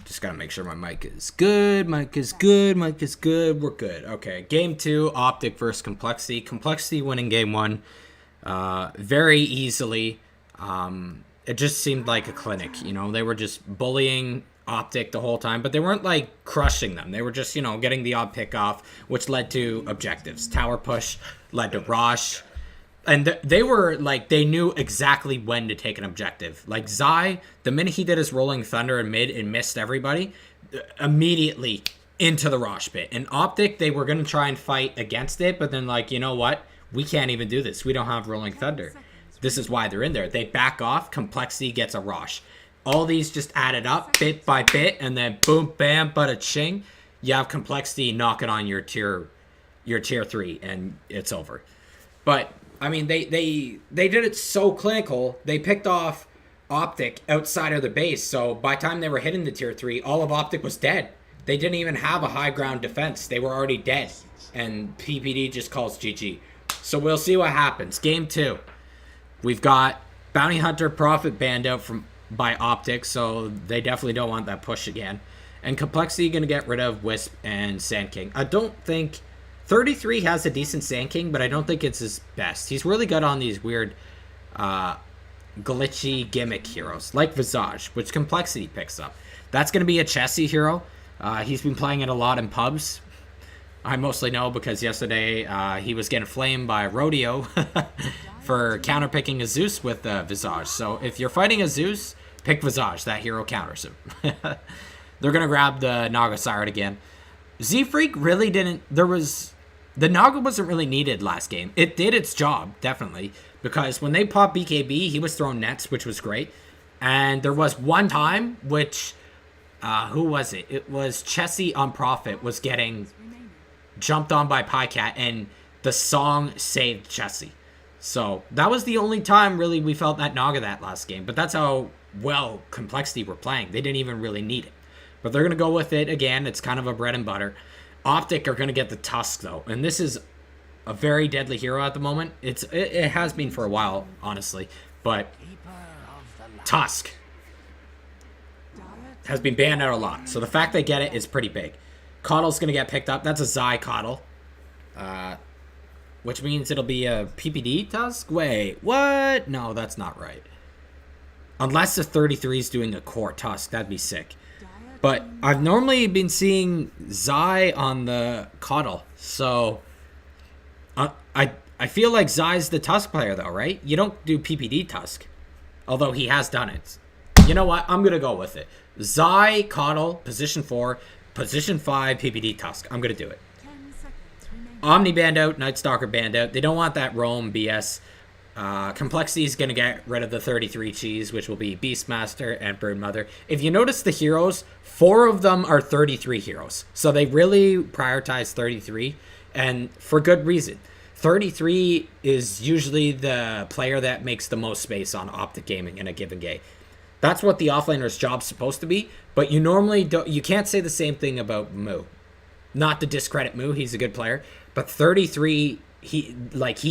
Just gotta make sure my mic is good. Mic is good. Mic is good. We're good. Okay. Game 2, Optic versus Complexity. Complexity winning game 1 very easily. It just seemed like a clinic. You know, they were just bullying Optic the whole time, but they weren't like crushing them. They were just, you know, getting the odd pick off, which led to objectives. Tower push led to Rosh. And they were like, they knew exactly when to take an objective. Like Zai, the minute he did his Rolling Thunder in mid and missed everybody, immediately into the Rosh pit. And Optic, they were going to try and fight against it, but then like, you know what? We can't even do this. We don't have Rolling Thunder. This is why they're in there. They back off. Complexity gets a Rosh. All these just added up bit by bit, and then boom, bam, bada ching. You have Complexity knocking on your tier 3, and it's over. But I mean, they did it so clinical. They picked off Optic outside of the base, so by the time they were hitting the tier 3, all of Optic was dead. They didn't even have a high ground defense. They were already dead, and PPD just calls GG. So we'll see what happens. Game 2, we've got Bounty Hunter Prophet banned out by Optic, so they definitely don't want that push again. And Complexity going to get rid of Wisp and Sand King. I don't think 33 has a decent Sand King, but I don't think it's his best. He's really good on these weird glitchy gimmick heroes, like Visage, which Complexity picks up. That's going to be a Chessie hero. He's been playing it a lot in pubs. I mostly know because yesterday he was getting flamed by Rodeo for counterpicking a Zeus with Visage. So if you're fighting a Zeus, pick Visage. That hero counters him. They're going to grab the Naga Siren again. Z-Freak really didn't... The Naga wasn't really needed last game. It did its job, definitely. Because when they popped BKB, he was throwing nets, which was great. And there was one time, which... who was it? It was Chessie on Prophet was getting jumped on by Pycat, and the song saved Chessie. So that was the only time, really, we felt that Naga that last game. But that's how well Complexity were playing. They didn't even really need it. But they're going to go with it again. It's kind of a bread and butter. Optic are going to get the Tusk, though. And this is a very deadly hero at the moment. It has been for a while, honestly. But Tusk has been banned out a lot. So the fact they get it is pretty big. Coddle's going to get picked up. That's a Zai Coddle. Which means it'll be a PPD Tusk? Wait, what? No, that's not right. Unless the 33 is doing a core Tusk. That'd be sick. But I've normally been seeing Zai on the Coddle. So I feel like Zai's the Tusk player, though, right? You don't do PPD Tusk. Although he has done it. You know what? I'm going to go with it. Zai, Coddle, position 4, position 5, PPD Tusk. I'm going to do it. Omni banned out, Night Stalker banned out. They don't want that roam BS. Complexity is going to get rid of the 33 cheese, which will be Beastmaster and Broodmother. If you notice the heroes, 4 of them are 33 heroes. So they really prioritize 33, and for good reason. 33 is usually the player that makes the most space on Optic Gaming in a given game. That's what the offlaner's job's supposed to be, but you normally don't. You can't say the same thing about Moo. Not to discredit Moo, he's a good player, but 33, he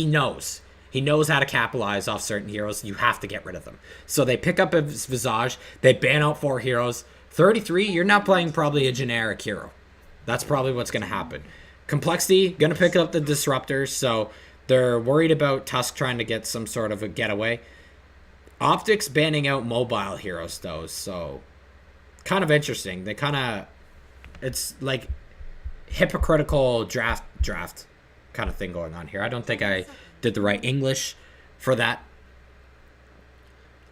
knows. He knows how to capitalize off certain heroes. You have to get rid of them. So they pick up his Visage, they ban out 4 heroes. 33, you're not playing probably a generic hero. That's probably what's going to happen. Complexity, going to pick up the Disruptors, so they're worried about Tusk trying to get some sort of a getaway. Optic's banning out mobile heroes, though, so kind of interesting. They kind of... It's like hypocritical draft kind of thing going on here. I don't think I did the right English for that.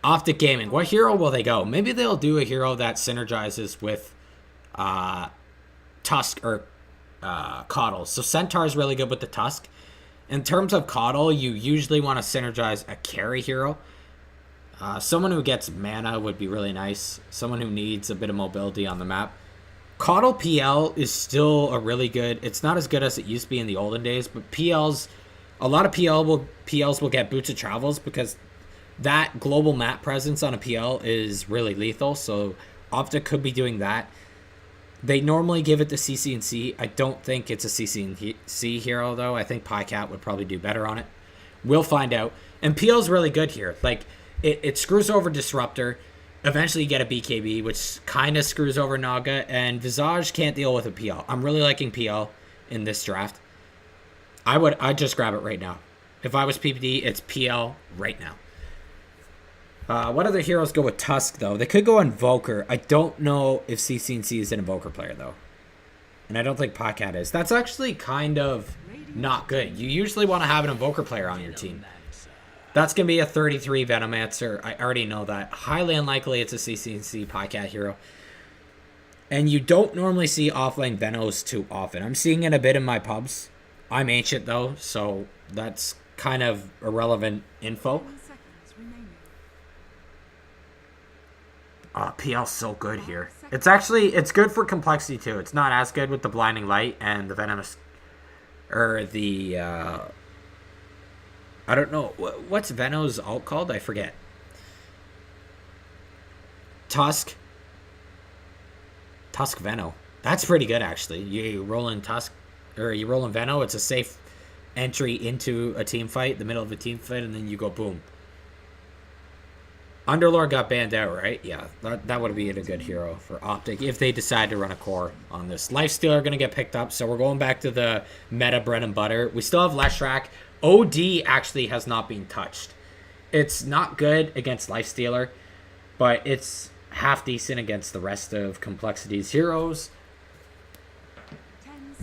Optic Gaming. What hero will they go? Maybe they'll do a hero that synergizes with Tusk or Coddle. So Centaur's really good with the Tusk. In terms of Coddle, you usually want to synergize a carry hero. Someone who gets mana would be really nice. Someone who needs a bit of mobility on the map. Coddle PL is still a really good... It's not as good as it used to be in the olden days, but PLs... A lot of PLs will get Boots of Travels because that global map presence on a PL is really lethal, so Optic could be doing that. They normally give it to CC and C. I don't think it's a CC and C hero, though. I think Pycat would probably do better on it. We'll find out. And PL's really good here. Like, it screws over Disruptor. Eventually you get a BKB, which kind of screws over Naga, and Visage can't deal with a PL. I'm really liking PL in this draft. I'd just grab it right now. If I was PPD, it's PL right now. What other heroes go with Tusk, though? They could go Invoker. I don't know if CCNC is an Invoker player, though. And I don't think Podcat is. That's actually kind of not good. You usually want to have an Invoker player on your team. That's going to be a 33 Venomancer. I already know that. Highly unlikely it's a CCNC Podcat hero. And you don't normally see offlane Venos too often. I'm seeing it a bit in my pubs. I'm Ancient, though, so that's kind of irrelevant info. PL's so good here. It's good for complexity, too. It's not as good with the Blinding Light and the Venomous... Or the, I don't know. What's Veno's ult called? I forget. Tusk. Tusk Veno. That's pretty good, actually. You roll in Tusk... Or you roll in Veno. It's a safe entry into a team fight, the middle of a team fight, and then you go boom. Underlord got banned out, right? Yeah, that would be a good hero for Optic if they decide to run a core on this. Lifestealer are going to get picked up, so we're going back to the meta bread and butter. We still have Leshrac. OD actually has not been touched. It's not good against Lifestealer, but it's half decent against the rest of Complexity's heroes.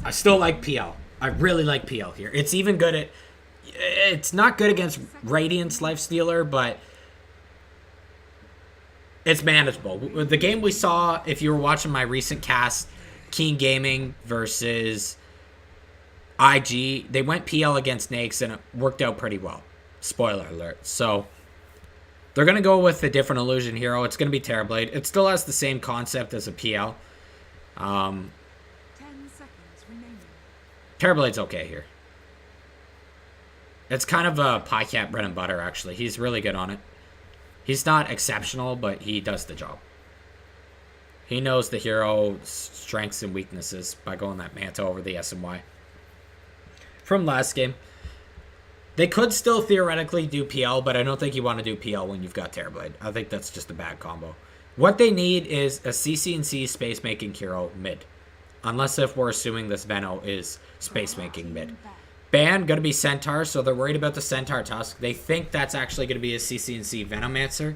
I still like PL. I really like PL here. It's even good at... It's not good against Radiant's Lifestealer, but... It's manageable. The game we saw, if you were watching my recent cast, Keen Gaming versus IG, they went PL against Nakes and it worked out pretty well. Spoiler alert. So, they're going to go with a different illusion hero. It's going to be Terrorblade. It still has the same concept as a PL. 10 seconds remaining. Terrorblade's okay here. It's kind of a Pycat bread and butter, actually. He's really good on it. He's not exceptional, but he does the job. He knows the hero's strengths and weaknesses by going that Manta over the SMY. From last game, they could still theoretically do PL, but I don't think you want to do PL when you've got Terrorblade. I think that's just a bad combo. What they need is a CCNC space-making hero mid. Unless if we're assuming this Veno is space-making mid. Ban, going to be Centaur, so they're worried about the Centaur Tusk. They think that's actually going to be a CCNC Venomancer.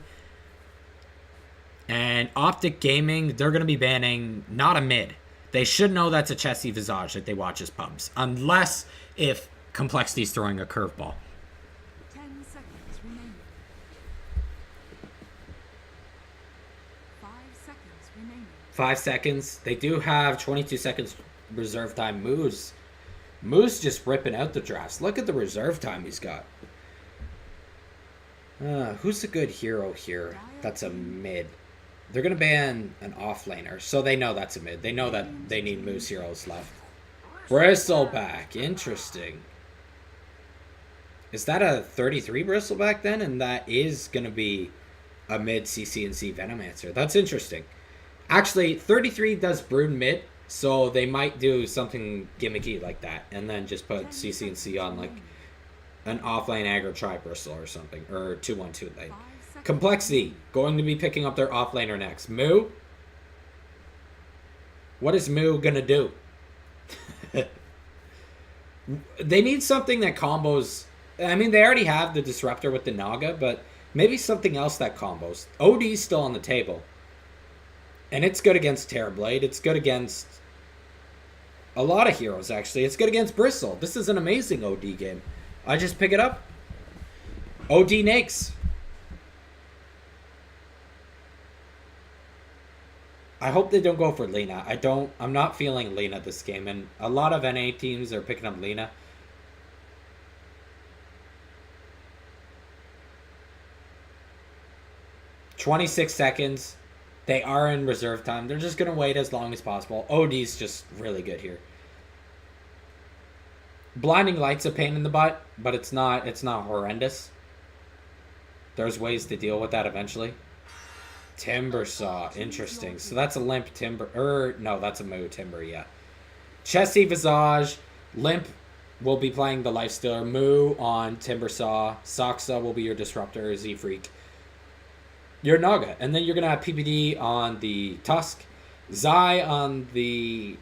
And Optic Gaming, they're going to be banning not a mid. They should know that's a Chessie Visage if they watch his pubs. Unless if Complexity's throwing a curveball. 10 seconds remaining. 5 seconds remaining. 5 seconds. They do have 22 seconds reserve time. Moose just ripping out the drafts. Look at the reserve time he's got. Who's a good hero here? That's a mid. They're going to ban an offlaner, so they know that's a mid. They know that they need Moose heroes left. Bristleback. Interesting. Is that a 33 Bristleback then? And that is going to be a mid CCNC Venomancer. That's interesting. Actually, 33 does Brood mid. So they might do something gimmicky like that, and then just put CCNC on like an offlane aggro tri-bristle or something, or 2-1-2 lane. Complexity going to be picking up their offlaner next. Moo. What is Moo gonna do? They need something that combos. I mean, they already have the disruptor with the Naga, but maybe something else that combos. OD's still on the table. And it's good against Terrorblade. It's good against a lot of heroes, actually. It's good against Bristle. This is an amazing OD game. I just pick it up. OD Nakes. I hope they don't go for Lina. I'm not feeling Lina this game. And a lot of NA teams are picking up Lina. "26 seconds. They are in reserve time. They're just going to wait as long as possible. OD's just really good here. Blinding Light's a pain in the butt, but it's not horrendous. There's ways to deal with that eventually. Timber Saw. Interesting. So that's a Limp Timber. No, that's a Moo Timber, yeah. Chessie Visage. Limp will be playing the Lifestealer. Moo on Timber Saw. Soxa will be your Disruptor, Z-Freak. your Naga. And then you're going to have PPD on the Tusk, Zai on the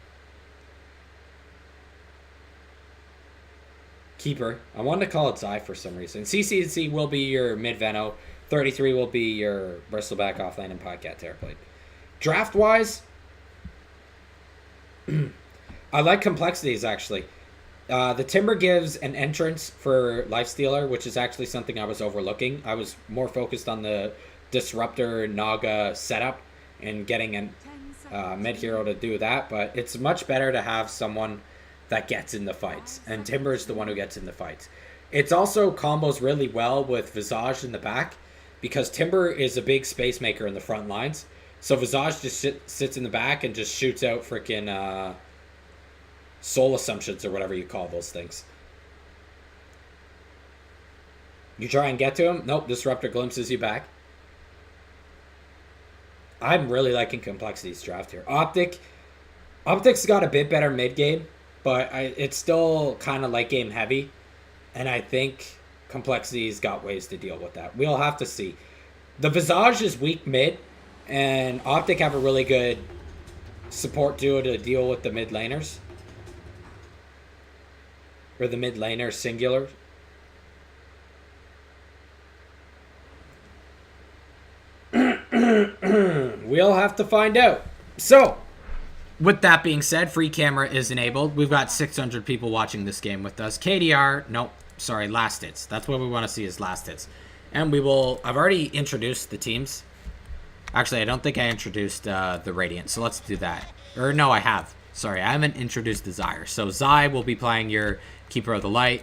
Keeper. I wanted to call it Zai for some reason. CCC will be your mid-Veno. 33 will be your Bristleback, Offlane, and Podcat Terrorblade. Draft-wise, I like complexities, actually. The Timber gives an entrance for Lifestealer, which is actually something I was overlooking. I was more focused on the Disruptor Naga setup and getting a mid-hero to do that, but it's much better to have someone that gets in the fights, and Timber is the one who gets in the fights. It's also combos really well with Visage in the back, because Timber is a big space maker in the front lines, so Visage just sits in the back and just shoots out freaking soul assumptions or whatever you call those things. You try and get to him, nope, Disruptor glimpses you back. I'm really liking Complexity's draft here. Optic's got a bit better mid game, but it's still kind of late game heavy, and I think Complexity's got ways to deal with that. We'll have to see. The Visage is weak mid, and Optic have a really good support duo to deal with the mid laners. Or the mid laner singular. We'll have to find out. So, with that being said, free camera is enabled. We've got 600 people watching this game with us. KDR, nope, sorry, last hits. That's what we want to see is last hits. And we will, I've already introduced the teams. Actually, I don't think I introduced the Radiant, so let's do that. Or no, I have. Sorry, I haven't introduced Desire. So Zai will be playing your Keeper of the Light.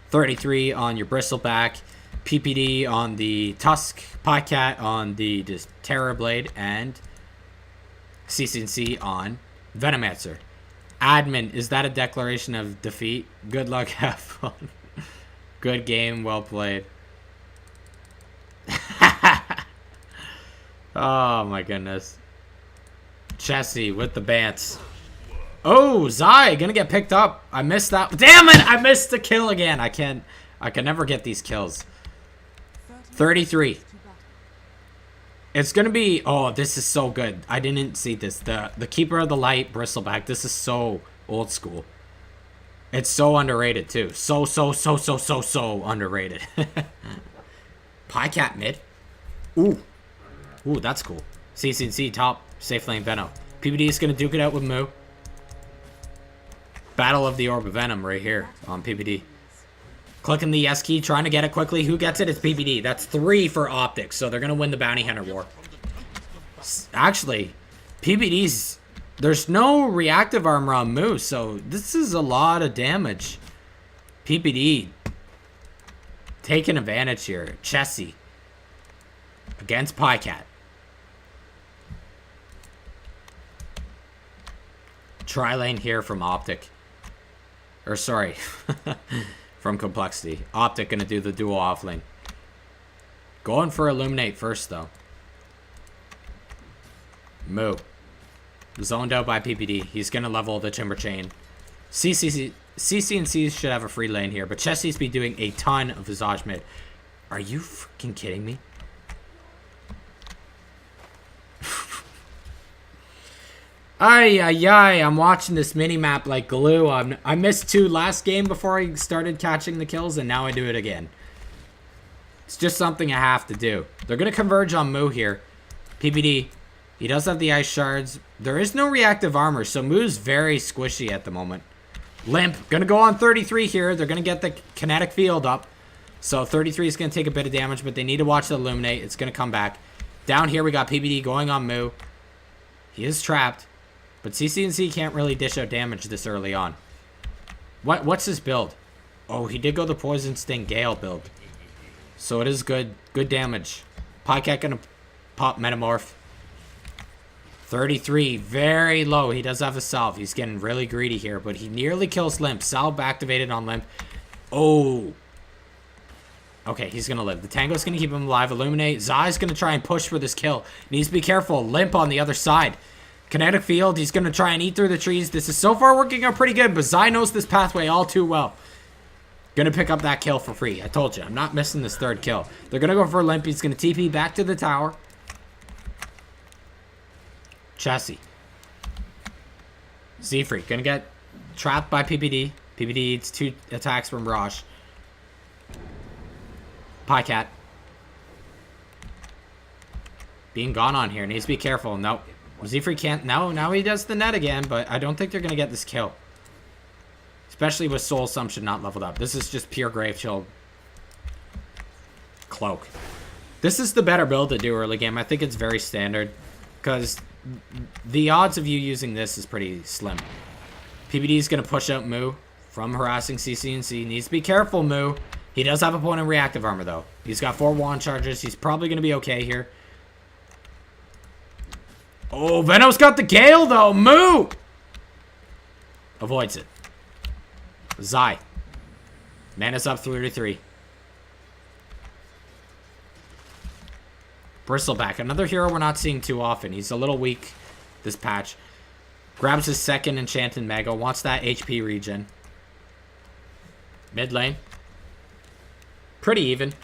33 on your Bristleback. PPD on the Tusk. Podcat on the Terrorblade. And CCC on Venomancer. Admin, is that a declaration of defeat? Good luck, have fun. Good game, well played. Oh my goodness. Chessie with the bants. Oh, Zai gonna get picked up. I missed that. Damn it! I missed the kill again. I can never get these kills. 33. It's gonna be. Oh, this is so good. I didn't see this. The Keeper of the Light Bristleback. This is so old school. It's so underrated too. So underrated. Pycat mid. Ooh, that's cool. CCC top. Safe lane Venom. PBD is gonna duke it out with Moo. Battle of the Orb of Venom right here on PBD. Clicking the S key, trying to get it quickly. Who gets it? It's PBD. That's 3 for Optic, so they're going to win the Bounty Hunter War. Actually, PBD's... There's no reactive armor on Moo, so this is a lot of damage. PBD taking advantage here. Chessie against Pycat. Tri-lane here from Optic. Or sorry, from Complexity. Optic gonna do the dual offlane. Going for Illuminate first though. Moo. Zoned out by PPD. He's gonna level the Timber Chain. CC and C should have a free lane here, but Chessie's be doing a ton of Visage mid. Are you freaking kidding me? I'm watching this mini-map like glue. I missed 2 last game before I started catching the kills, and now I do it again. It's just something I have to do. They're going to converge on Moo here. PPD, he does have the ice shards. There is no reactive armor, so Moo's very squishy at the moment. Limp, going to go on 33 here. They're going to get the kinetic field up. So 33 is going to take a bit of damage, but they need to watch the Illuminate. It's going to come back. Down here, we got PPD going on Moo. He is trapped. But CC&C can't really dish out damage this early on. What's his build? Oh, he did go the Poison Sting Gale build. So it is good. Good damage. Pycat gonna pop Metamorph. 33. Very low. He does have a salve. He's getting really greedy here. But he nearly kills Limp. Salve activated on Limp. Oh. Okay, he's gonna live. The Tango's gonna keep him alive. Illuminate. Zai's gonna try and push for this kill. Needs to be careful. Limp on the other side. Kinetic field, he's going to try and eat through the trees. This is so far working out pretty good, but Zai knows this pathway all too well. Going to pick up that kill for free. I told you, I'm not missing this 3rd kill. They're going to go for Limp. He's going to TP back to the tower. Chassis. Z-Freak gonna get trapped by PPD. PPD needs 2 attacks from Mirage. Pycat. Being gone on here. Needs to be careful. Nope. Z-Freak can't. No, now he does the net again, but I don't think they're gonna get this kill. Especially with Soul Assumption not leveled up. This is just pure Grave Chill. Cloak. This is the better build to do early game. I think it's very standard. Because the odds of you using this is pretty slim. PPD is going to push out Moo from harassing CCNC. Needs to be careful, Moo. He does have a point in reactive armor, though. He's got 4 wand charges. He's probably going to be okay here. Oh, Venom's got the Gale, though. Moo! Avoids it. Zai. Mana's up 3-3. Bristleback, another hero we're not seeing too often. He's a little weak this patch. Grabs his second Enchanted Mega. Wants that HP regen. Mid lane. Pretty even.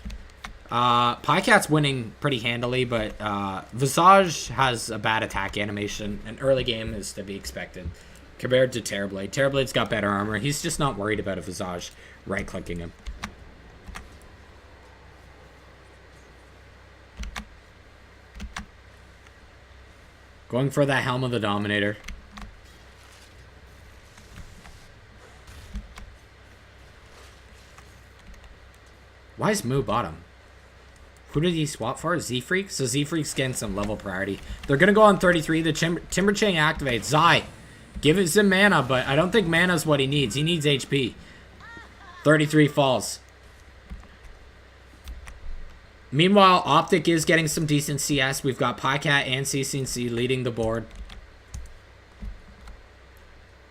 Pycat's winning pretty handily, but Visage has a bad attack animation. And early game is to be expected. Compared to Terrorblade. Terrorblade's got better armor. He's just not worried about a Visage right-clicking him. Going for that Helm of the Dominator. Why is Moo bottom? Who did he swap for? Z-Freak? So Z-Freak's getting some level priority. They're going to go on 33. The Timber Chain activates. Zai. Give it some mana, but I don't think mana's what he needs. He needs HP. 33 falls. Meanwhile, Optic is getting some decent CS. We've got Pycat and CCNC leading the board.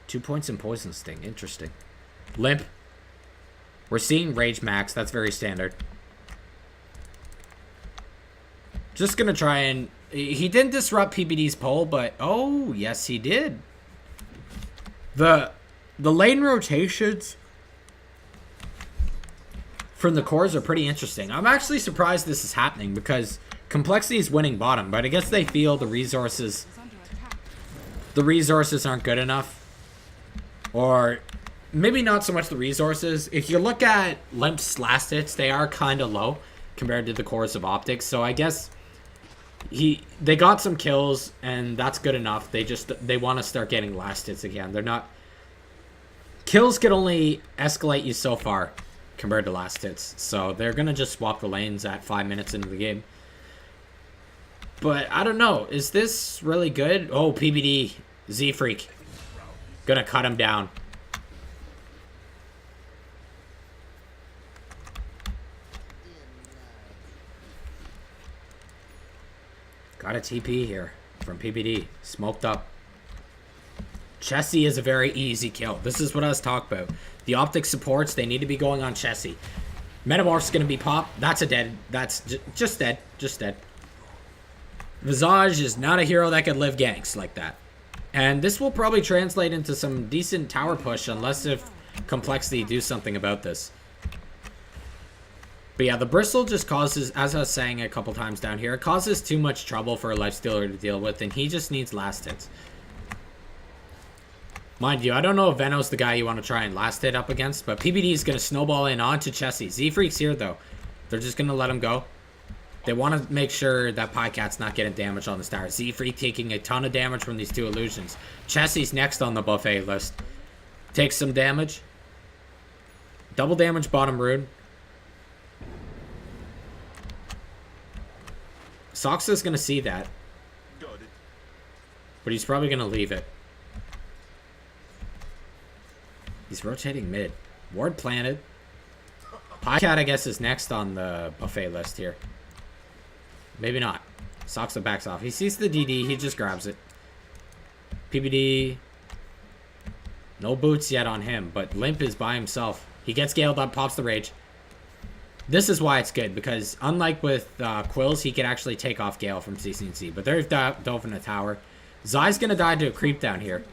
2 points in Poison Sting. Interesting. Limp. We're seeing Rage Max. That's very standard. Just going to try and... He didn't disrupt PBD's poll, but... Oh, yes, he did. The lane rotations... from the cores are pretty interesting. I'm actually surprised this is happening because Complexity is winning bottom, but I guess they feel the resources aren't good enough. Or maybe not so much the resources. If you look at Limp's last hits, they are kind of low compared to the cores of Optic. So I guess they got some kills and that's good enough. They want to start getting last hits again. They're not... Kills can only escalate you so far compared to last hits. So they're going to just swap the lanes at 5 minutes into the game. But I don't know. Is this really good? Oh, PBD. Z-Freak. Gonna cut him down. Got a TP here from PBD. Smoked up. Chessie is a very easy kill. This is what I was talking about. The Optic supports, they need to be going on Chessie. Metamorph's going to be popped. That's a dead. That's just dead. Just dead. Visage is not a hero that could live ganks like that. And this will probably translate into some decent tower push unless if Complexity do something about this. But yeah, the Bristle just causes, as I was saying a couple times down here, it causes too much trouble for a Lifestealer to deal with, and he just needs last hits. Mind you, I don't know if Veno's the guy you want to try and last hit up against, but PBD is going to snowball in onto Chessie. Z-Freak's here, though. They're just going to let him go. They want to make sure that Pycat's not getting damage on the star. Z-Freak taking a ton of damage from these two illusions. Chessie's next on the buffet list. Takes some damage. Double damage bottom rune. Soxa's going to see that. But he's probably going to leave it. He's rotating mid. Ward planted. Pycat, I guess, is next on the buffet list here. Maybe not. Soxa backs off. He sees the DD. He just grabs it. PBD. No boots yet on him, but Limp is by himself. He gets scaled up, pops the rage. This is why it's good, because unlike with Quills, he can actually take off Gale from CCNC. But they've dove in a tower. Zai's going to die to a creep down here.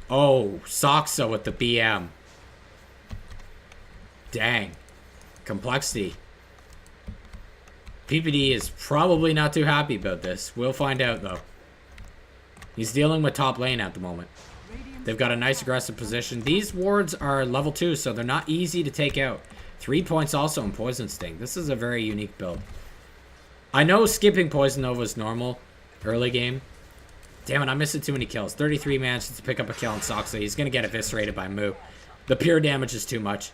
Oh, Soxa with the BM. Dang. Complexity. PPD is probably not too happy about this. We'll find out, though. He's dealing with top lane at the moment. They've got a nice aggressive position. These wards are level 2, so they're not easy to take out. 3 points also in Poison Sting. This is a very unique build. I know skipping Poison Nova is normal early game. Damn it, I'm missing too many kills. 33 manages to pick up a kill on Soxa. He's going to get eviscerated by Moo. The pure damage is too much.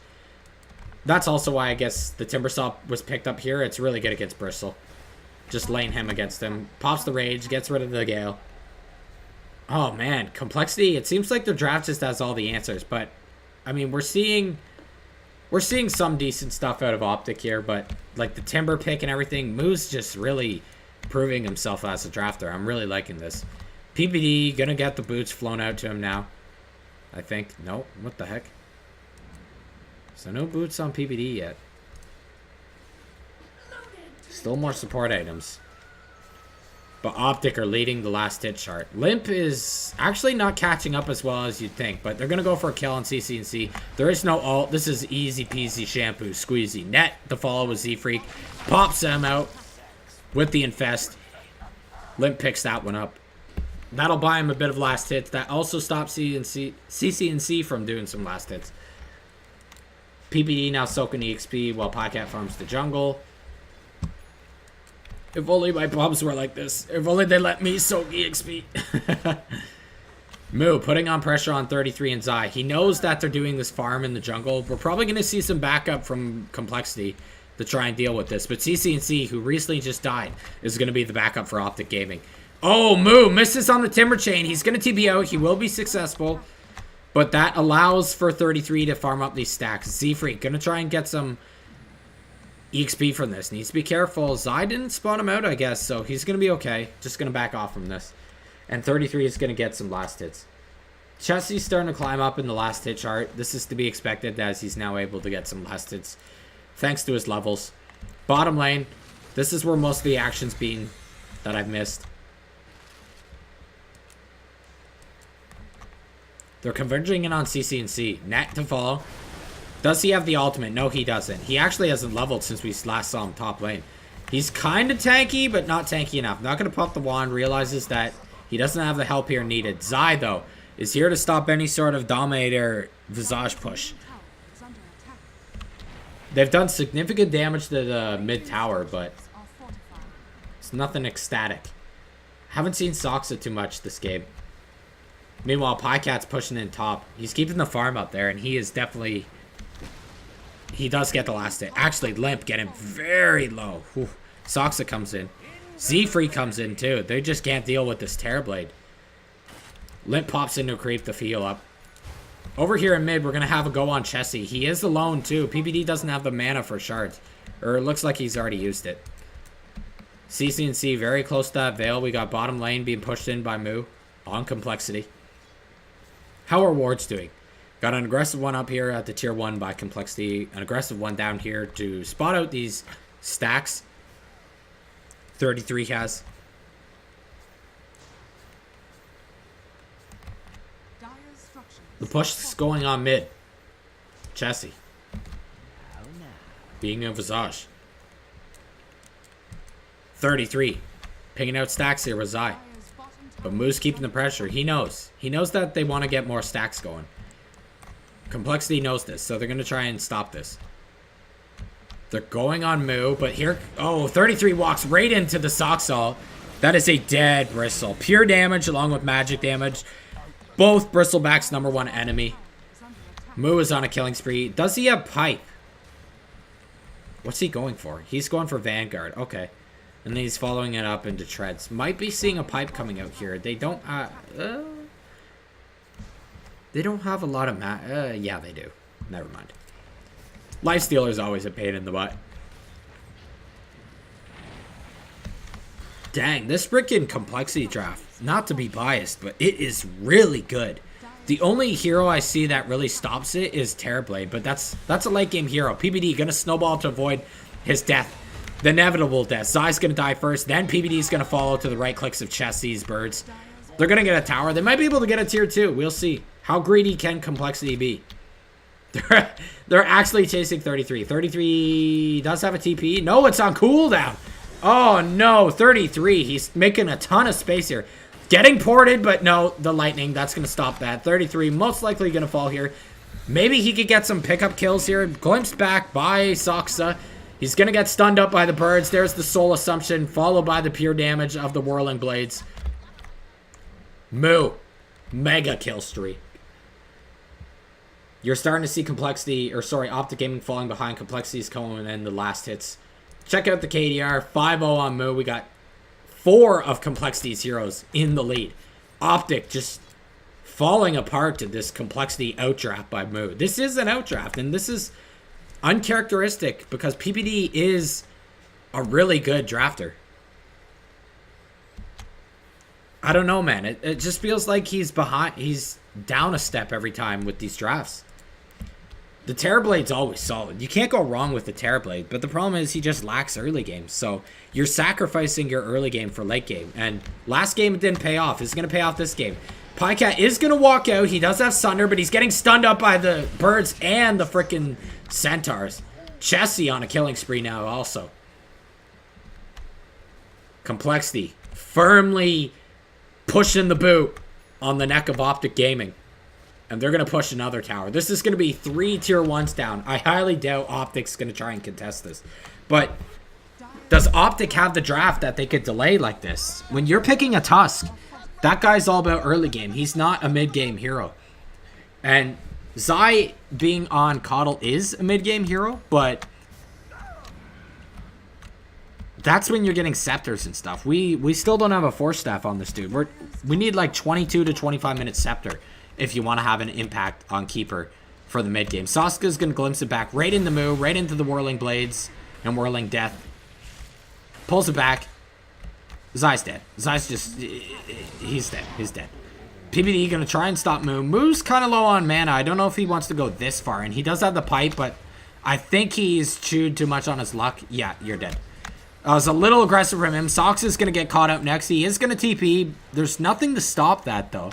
That's also why I guess the Timbersaw was picked up here. It's really good against Bristle. Just lane him against him. Pops the Rage, gets rid of the Gale. Oh man, Complexity. It seems like their draft just has all the answers. But, I mean, we're seeing some decent stuff out of Optic here. But, like, the Timber pick and everything, Moo's just really proving himself as a drafter. I'm really liking this. PPD, gonna get the boots flown out to him now. I think. Nope. What the heck? So no boots on PPD yet. Still more support items. But Optic are leading the last hit chart. Limp is actually not catching up as well as you'd think. But they're gonna go for a kill on CC&C. There is no ult. This is easy peasy shampoo squeezy. Net the follow with Z-Freak. Pops them out with the infest. Limp picks that one up. That'll buy him a bit of last hits. That also stops CC&C from doing some last hits. PPD now soaking EXP while Pycat farms the jungle. If only my pubs were like this. If only they let me soak EXP. Moo putting on pressure on 33 and Zai. He knows that they're doing this farm in the jungle. We're probably going to see some backup from Complexity to try and deal with this. But CC&C, who recently just died, is going to be the backup for Optic Gaming. Oh, Moo misses on the Timber Chain. He's going to TP out. He will be successful. But that allows for 33 to farm up these stacks. Z-Freak going to try and get some EXP from this. Needs to be careful. Zai didn't spawn him out, I guess. So he's going to be okay. Just going to back off from this. And 33 is going to get some last hits. Chelsea's starting to climb up in the last hit chart. This is to be expected as he's now able to get some last hits. Thanks to his levels. Bottom lane. This is where most of the action's been that I've missed. They're converging in on CC&C. Net to follow. Does he have the ultimate? No, he doesn't. He actually hasn't leveled since we last saw him top lane. He's kind of tanky, but not tanky enough. Not going to pop the wand. Realizes that he doesn't have the help here needed. Zai, though, is here to stop any sort of Dominator Visage push. They've done significant damage to the mid tower, but it's nothing ecstatic. Haven't seen Soxa too much this game. Meanwhile, Pycat's pushing in top. He's keeping the farm up there, and he is definitely... He does get the last hit. Actually, Limp getting very low. Whew. Soxa comes in. Z-Free comes in, too. They just can't deal with this Terrorblade. Limp pops into a creep to heal up. Over here in mid, we're going to have a go on Chessie. He is alone, too. PPD doesn't have the mana for shards. Or it looks like he's already used it. CC&C very close to that Veil. We got bottom lane being pushed in by Moo on Complexity. How are wards doing? Got an aggressive one up here at the tier 1 by Complexity. An aggressive one down here to spot out these stacks. 33 has. The push is going on mid. Chessie. Being a Visage. 33. Picking out stacks here with Zai. But Moo's keeping the pressure. He knows. He knows that they want to get more stacks going. Complexity knows this, so they're going to try and stop this. They're going on Moo, but here... Oh, 33 walks right into the Soxal. That is a dead Bristle. Pure damage along with magic damage. Both Bristleback's #1 enemy. Moo is on a killing spree. Does he have Pipe? What's he going for? He's going for Vanguard. Okay. And then he's following it up into Treads. Might be seeing a Pipe coming out here. They don't have a lot of yeah, they do. Never mind. Lifestealer is always a pain in the butt. Dang, this freaking Complexity draft, not to be biased, but it is really good. The only hero I see that really stops it is Terrorblade, but that's a late game hero. PPD gonna snowball to avoid his death. The inevitable death. Zai's gonna die first, then PPD's gonna follow to the right clicks of Chessie's birds. They're gonna get a tower. They might be able to get a tier 2. We'll see. How greedy can Complexity be? They're actually chasing 33. 33 does have a TP. No, it's on cooldown. Oh no, 33. He's making a ton of space here. Getting ported, but no, the lightning, that's going to stop that. 33, most likely going to fall here. Maybe he could get some pickup kills here. Glimpsed back by Soxa. He's going to get stunned up by the birds. There's the soul assumption, followed by the pure damage of the whirling blades. Moo. Mega kill streak. You're starting to see Complexity, or sorry, Optic Gaming falling behind. Complexity's coming in the last hits. Check out the KDR. 5-0 on Moo. We got 4 of Complexity's heroes in the lead. Optic just falling apart to this Complexity outdraft by Moo. This is an outdraft, and this is uncharacteristic because PPD is a really good drafter. I don't know, man. It just feels like he's behind. He's down a step every time with these drafts. The Terrorblade's always solid. You can't go wrong with the Terrorblade, but the problem is he just lacks early game. So you're sacrificing your early game for late game. And last game it didn't pay off. It's going to pay off this game. Pycat is going to walk out. He does have Sunder, but he's getting stunned up by the birds and the freaking Centaurs. Chessie on a killing spree now also. Complexity firmly pushing the boot on the neck of Optic Gaming. And they're going to push another tower. This is going to be 3 tier 1s down. I highly doubt Optic's going to try and contest this. But does Optic have the draft that they could delay like this? When you're picking a Tusk, that guy's all about early game. He's not a mid-game hero. And Zai being on Coddle is a mid-game hero, but that's when you're getting Scepters and stuff. We still don't have a Force Staff on this dude. We need like 22 to 25 minute Scepter if you want to have an impact on Keeper for the mid game. Sasuke's going to glimpse it back right in the Moo, right into the Whirling Blades and Whirling Death. Pulls it back. Zai's dead. Zai's just... He's dead. He's dead. PBD going to try and stop Moo. Moo's kind of low on mana. I don't know if he wants to go this far. And he does have the pipe, but I think he's chewed too much on his luck. Yeah, you're dead. It was a little aggressive from him. Sox is going to get caught up next. He is going to TP. There's nothing to stop that, though.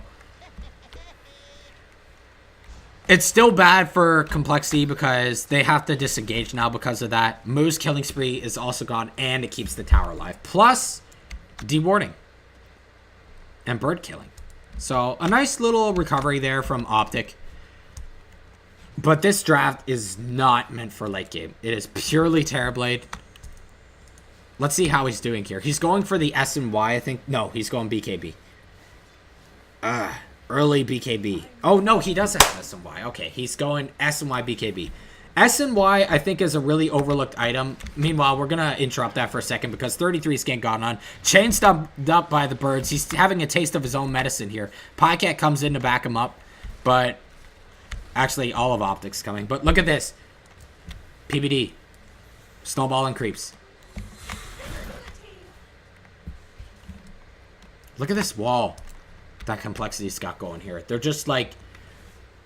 It's still bad for Complexity because they have to disengage now because of that. Moo's killing spree is also gone, and it keeps the tower alive. Plus, dewarding. And bird killing. So, a nice little recovery there from Optic. But this draft is not meant for late game. It is purely Terrorblade. Let's see how he's doing here. He's going for the S and Y, I think. No, he's going BKB. Early BKB. Oh, no, he does have S and Y. Okay, he's going S and Y BKB. S and Y, I think, is a really overlooked item. Meanwhile, we're going to interrupt that for a second because 33 is getting gotten on. Chain stubbed up by the birds. He's having a taste of his own medicine here. Pycat comes in to back him up, but actually, all of Optic's coming. But look at this. PBD. Snowball and creeps. Look at this wall that Complexity's got going here. They're just like,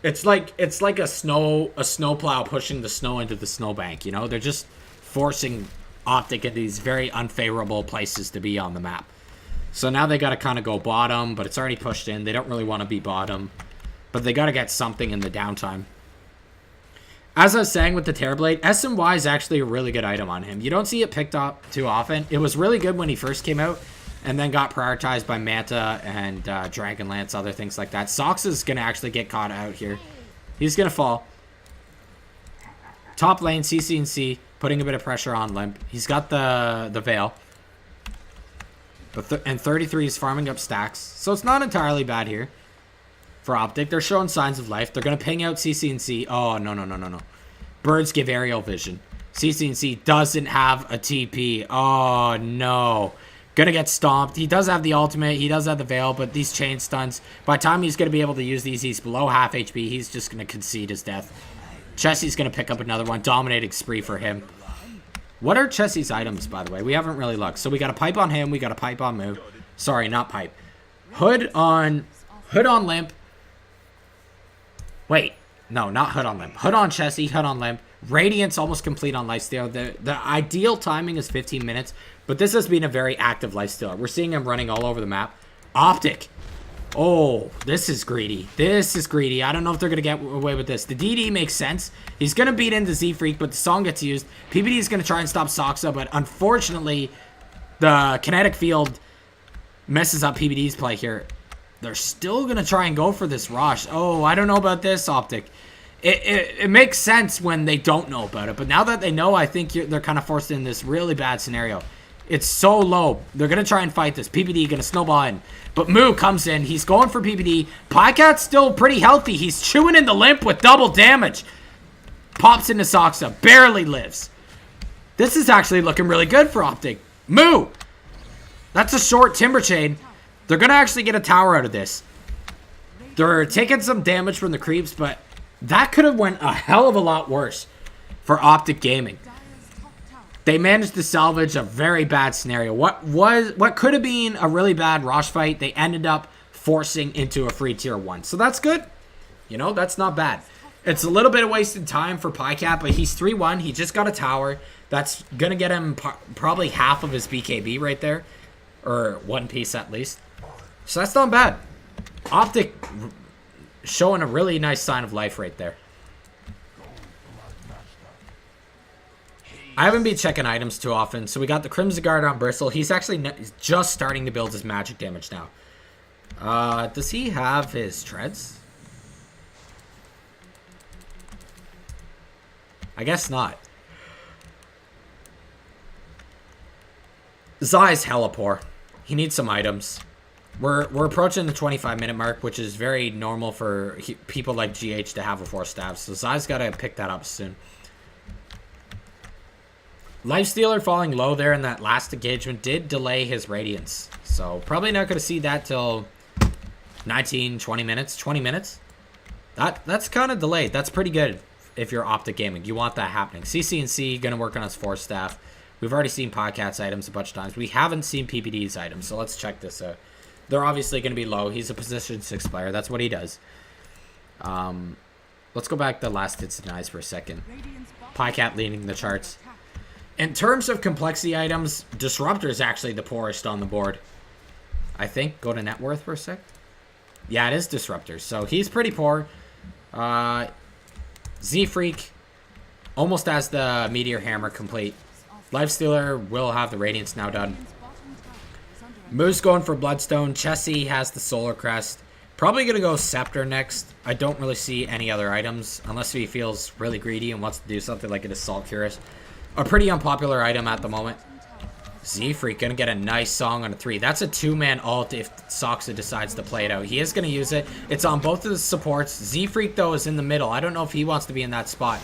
it's like a snowplow pushing the snow into the snowbank, you know? They're just forcing Optic into these very unfavorable places to be on the map. So now they got to kind of go bottom, but it's already pushed in. They don't really want to be bottom, but they got to get something in the downtime. As I was saying with the Terrorblade, S and Y is actually a really good item on him. You don't see it picked up too often. It was really good when he first came out, and then got prioritized by Manta and Dragonlance, other things like that. Sox is going to actually get caught out here. He's going to fall. Top lane, CC&C, putting a bit of pressure on Limp. He's got the Veil. And 33 is farming up stacks. So it's not entirely bad here for Optic. They're showing signs of life. They're going to ping out CC&C. Oh, no. Birds give aerial vision. CC&C doesn't have a TP. Oh, no. Gonna get stomped. He does have the ultimate. He does have the Veil, but these chain stuns, by the time he's gonna be able to use these, he's below half HP. He's just gonna concede his death. Chessie's gonna pick up another one. Dominating spree for him. What are Chessie's items, by the way? We haven't really looked. So we got a pipe on him. We got a pipe on Moo. Sorry, not pipe. Hood on Limp. Wait. No, not Hood on Limp. Hood on Chessie. Hood on Limp. Radiance almost complete on Lifesteal. The ideal timing is 15 minutes, but this has been a very active Lifesteal. We're seeing him running all over the map. Optic. Oh, this is greedy. This is greedy. I don't know if they're going to get away with this. The DD makes sense. He's going to beat into Z-Freak, but the song gets used. PBD is going to try and stop Soxa, but unfortunately, the kinetic field Messes up PBD's play here. They're still going to try and go for this rush. Oh, I don't know about this, Optic. It makes sense when they don't know about it. But now that they know, I think they're kind of forced in this really bad scenario. It's so low. They're going to try and fight this. PBD going to snowball in. But Moo comes in. He's going for PBD. Pycat's still pretty healthy. He's chewing in the limp with double damage. Pops into Soxa. Barely lives. This is actually looking really good for Optic. Moo! That's a short Timber Chain. They're going to actually get a tower out of this. They're taking some damage from the creeps, but that could have went a hell of a lot worse for Optic Gaming. They managed to salvage a very bad scenario. What could have been a really bad Rosh fight, they ended up forcing into a free tier 1. So that's good. You know, that's not bad. It's a little bit of wasted time for Pycat, but he's 3-1. He just got a tower. That's going to get him probably half of his BKB right there. Or one piece at least. So that's not bad. Optic showing a really nice sign of life right there. I haven't been checking items too often. So we got the Crimson Guard on Bristle. He's actually just starting to build his magic damage now. Does he have his treads? I guess not. Zai's hella poor. He needs some items. We're approaching the 25-minute mark, which is very normal for people like GH to have a 4 stabs. So Zai's got to pick that up soon. Lifestealer falling low there in that last engagement did delay his Radiance. So probably not going to see that till 19, 20 minutes. 20 minutes? That's kind of delayed. That's pretty good if you're Optic Gaming. You want that happening. CCNC going to work on his 4 staff. We've already seen Podcat's items a bunch of times. We haven't seen PPD's items, so let's check this out. They're obviously going to be low. He's a position 6 player. That's what he does. Let's go back to the last hits and eyes for a second. Pycat leading the charts. In terms of complexity items, Disruptor is actually the poorest on the board. I think. Go to net worth for a sec. Yeah, it is Disruptor. So he's pretty poor. Z-Freak almost has the Meteor Hammer complete. Lifestealer will have the Radiance now done. Moose going for Bloodstone. Chessie has the Solar Crest. Probably going to go Scepter next. I don't really see any other items unless he feels really greedy and wants to do something like an Assault Cuirass. A pretty unpopular item at the moment. Z-Freak going to get a nice song on a 3. That's a 2-man ult if Soxa decides to play it out. He is going to use it. It's on both of the supports. Z-Freak, though, is in the middle. I don't know if he wants to be in that spot.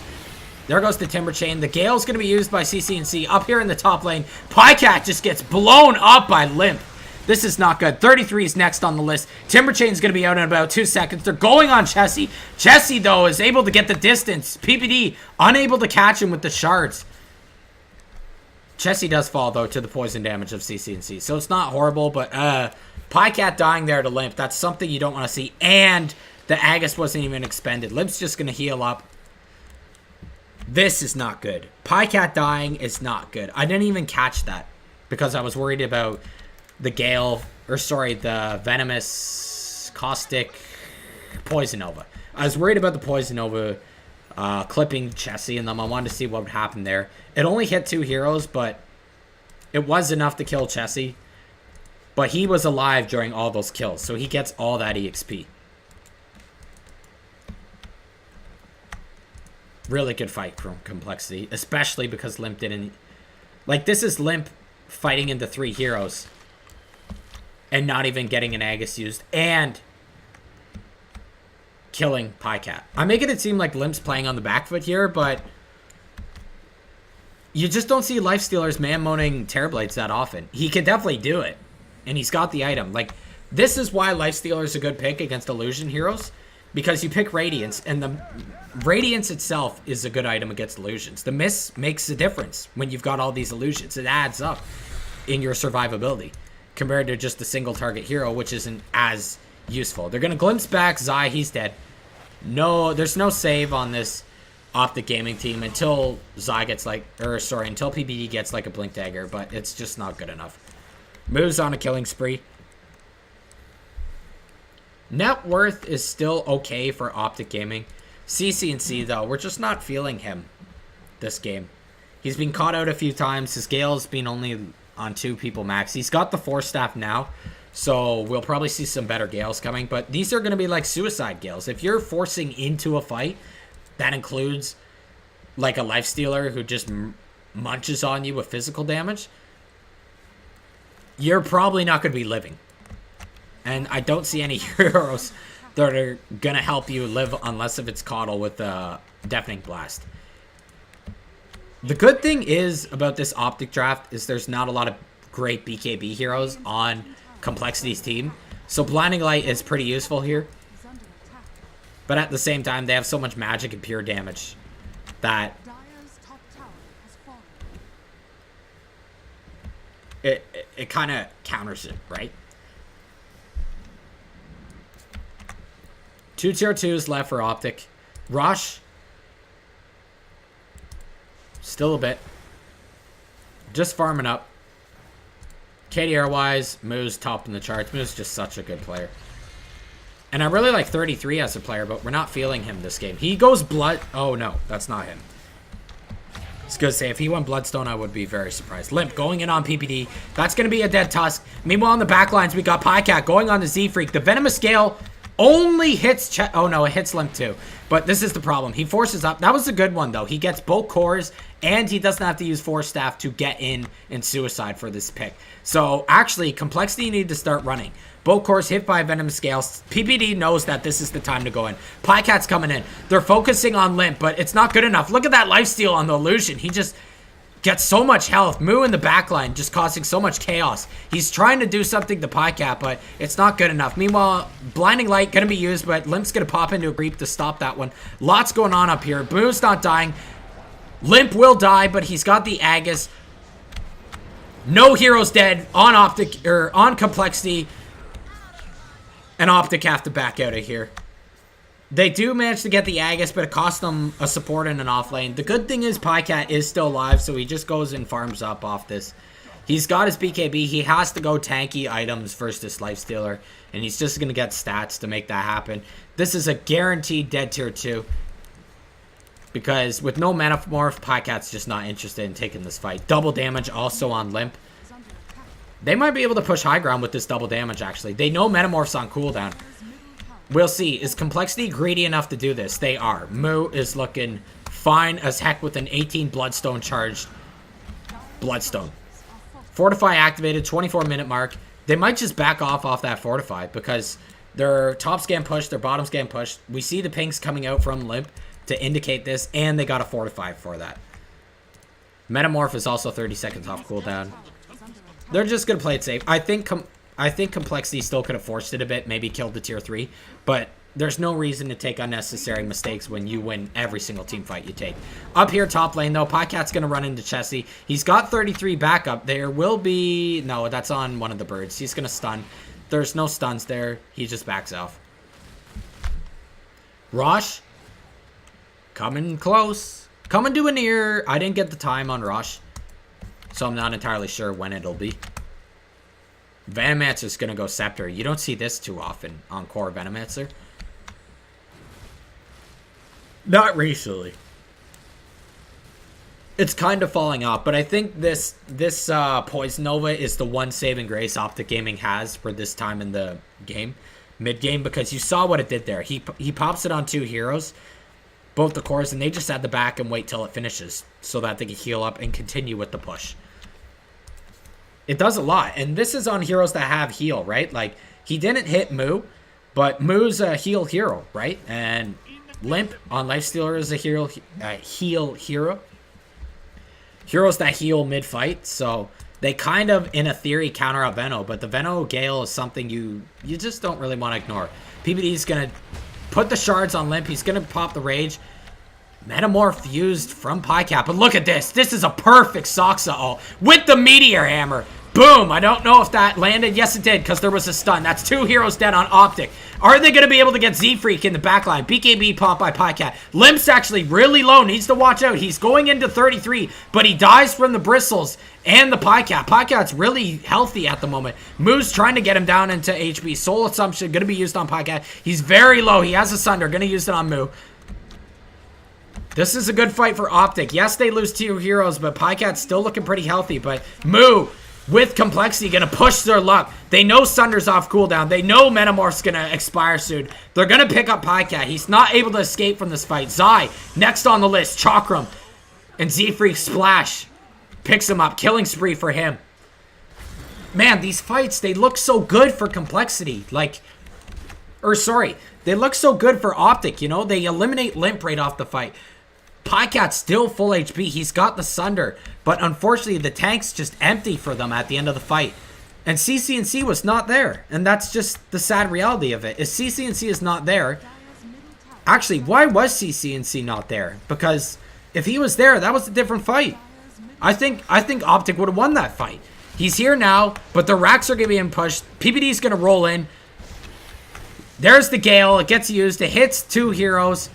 There goes the Timber Chain. The Gale's going to be used by CCNC up here in the top lane. Pycat just gets blown up by Limp. This is not good. 33 is next on the list. Timber Chain's going to be out in about 2 seconds. They're going on Chessie. Chessie, though, is able to get the distance. PPD unable to catch him with the shards. Chessie does fall, though, to the poison damage of CCNC. So it's not horrible, but Pycat dying there to Limp. That's something you don't want to see. And the Aegis wasn't even expended. Limp's just going to heal up. This is not good. Pycat dying is not good. I didn't even catch that because I was worried about the Gale, or sorry, the Venomous Caustic Poison Nova. I was worried about the Poison Nova clipping Chessie, and then I wanted to see what would happen there. It only hit 2 heroes, but it was enough to kill Chessie. But he was alive during all those kills, so he gets all that EXP. Really good fight from Complexity, especially because Limp didn't... Like, this is Limp fighting into 3 heroes and not even getting an Aegis used and killing Pycat. I'm making it seem like Limp's playing on the back foot here, but you just don't see Lifestealers man-moning Terrorblades that often. He can definitely do it, and he's got the item. Like, this is why Lifestealer is a good pick against Illusion heroes, because you pick Radiance, and the Radiance itself is a good item against Illusions. The Miss makes a difference when you've got all these Illusions. It adds up in your survivability compared to just a single target hero, which isn't as useful. They're going to glimpse back Zai. He's dead. No, there's no save on this Optic Gaming team until Zai gets like, or sorry, until PBD gets like a Blink Dagger, but it's just not good enough. Moves on a killing spree. Net worth is still okay for Optic Gaming. CCNC, though, we're just not feeling him this game. He's been caught out a few times. His Gale's been only on 2 people max. He's got the 4 staff now, So we'll probably see some better Gales coming. But these are going to be like suicide Gales. If you're forcing into a fight, that includes like a lifestealer who just munches on you with physical damage, you're probably not going to be living. And I don't see any heroes that are going to help you live unless if it's Coddle with a Deafening Blast. The good thing is about this Optic draft is there's not a lot of great BKB heroes on Complexity's team. So Blinding Light is pretty useful here. But at the same time, they have so much magic and pure damage that it kind of counters it, right? 2 tier 2s left for Optic. Rush. Still a bit. Just farming up. KDR-wise, Moo's top in the charts. Moo's just such a good player. And I really like 33 as a player, but we're not feeling him this game. He goes blood... Oh, no. That's not him. I was going to say, if he went Bloodstone, I would be very surprised. Limp going in on PPD. That's going to be a dead Tusk. Meanwhile, on the back lines, we got Pycat going on the Z-Freak. The Venomous Scale only hits... Oh, no. It hits Limp, too. But this is the problem. He forces up. That was a good one, though. He gets both cores, and he doesn't have to use Force Staff to get in Suicide for this pick. So, actually, Complexity need to start running. Both cores hit by Venom Scales. PPD knows that this is the time to go in. Pycat's coming in. They're focusing on Limp, but it's not good enough. Look at that lifesteal on the Illusion. He just gets so much health. Moo in the backline just causing so much chaos. He's trying to do something to Pycat, but it's not good enough. Meanwhile, Blinding Light going to be used, but Limp's going to pop into a creep to stop that one. Lots going on up here. Moo's not dying. Limp will die, but he's got the Aegis. No heroes dead on Optic, or on Complexity. And Optic have to back out of here. They do manage to get the Aegis, but it costs them a support in an off lane. The good thing is Pycat is still alive, so he just goes and farms up off this. He's got his BKB. He has to go tanky items versus this Lifestealer, and he's just going to get stats to make that happen. This is a guaranteed dead tier 2. Because with no Metamorph, Pycat's just not interested in taking this fight. Double damage also on Limp. They might be able to push high ground with this double damage, actually. They know Metamorph's on cooldown. We'll see. Is Complexity greedy enough to do this? They are. Moo is looking fine as heck with an 18 Bloodstone charged Bloodstone. Fortify activated, 24-minute mark. They might just back off that Fortify because their top's getting pushed, their bottom's getting pushed. We see the pinks coming out from Limp to indicate this, and they got a Fortify for that. Metamorph is also 30 seconds off cooldown. They're just going to play it safe. I think Complexity still could have forced it a bit, maybe killed the tier 3, but there's no reason to take unnecessary mistakes when you win every single team fight you take. Up here, top lane, though, Pycat's going to run into Chessie. He's got 33 backup. There will be... No, that's on one of the birds. He's going to stun. There's no stuns there. He just backs off. Rosh. Coming close. Coming to a near. I didn't get the time on Rosh, so I'm not entirely sure when it'll be. Venomancer's going to go Scepter. You don't see this too often on core Venomancer. Not recently. It's kind of falling off, but I think this Poison Nova is the one saving grace Optic Gaming has for this time in the game, mid-game, because you saw what it did there. He pops it on 2 heroes, both the cores, and they just had to back and wait till it finishes so that they can heal up and continue with the push. It does a lot, and this is on heroes that have heal, right? Like, he didn't hit Moo, but Moo's a heal hero, right? And Limp on Lifestealer is a heal hero. Heroes that heal mid-fight, so they kind of, in a theory, counter out Veno, but the Veno Gale is something you just don't really want to ignore. PPD's going to put the shards on Limp. He's going to pop the Rage. Metamorph used from Pycat, but look at this. This is a perfect Soxa ult with the Meteor Hammer. Boom! I don't know if that landed. Yes, it did, because there was a stun. That's 2 heroes dead on Optic. Are they going to be able to get Z-Freak in the backline? BKB pop by Pycat. Limp's actually really low. Needs to watch out. He's going into 33, but he dies from the Bristles and the Pycat. Pycat's really healthy at the moment. Moo's trying to get him down into HP. Soul Assumption going to be used on Pycat. He's very low. He has a Sunder. Going to use it on Moo. This is a good fight for Optic. Yes, they lose 2 heroes, but Pycat's still looking pretty healthy. But Moo with Complexity gonna push their luck. They know Sunder's off cooldown. They know Metamorph's gonna expire soon. They're gonna pick up Pycat. He's not able to escape from this fight. Zai, next on the list. Chakram. And Z-Freak Splash picks him up. Killing spree for him. Man, these fights, they look so good for Complexity. Like, or sorry, they look so good for Optic, you know? They eliminate Limp right off the fight. Pycat's still full HP. He's got the Sunder. But unfortunately, the tank's just empty for them at the end of the fight. And CCNC was not there. And that's just the sad reality of it. If CCNC is not there... Actually, why was CCNC not there? Because if he was there, that was a different fight. I think Optic would have won that fight. He's here now, but the racks are going to be pushed. PPD's going to roll in. There's the Gale. It gets used. It hits 2 heroes.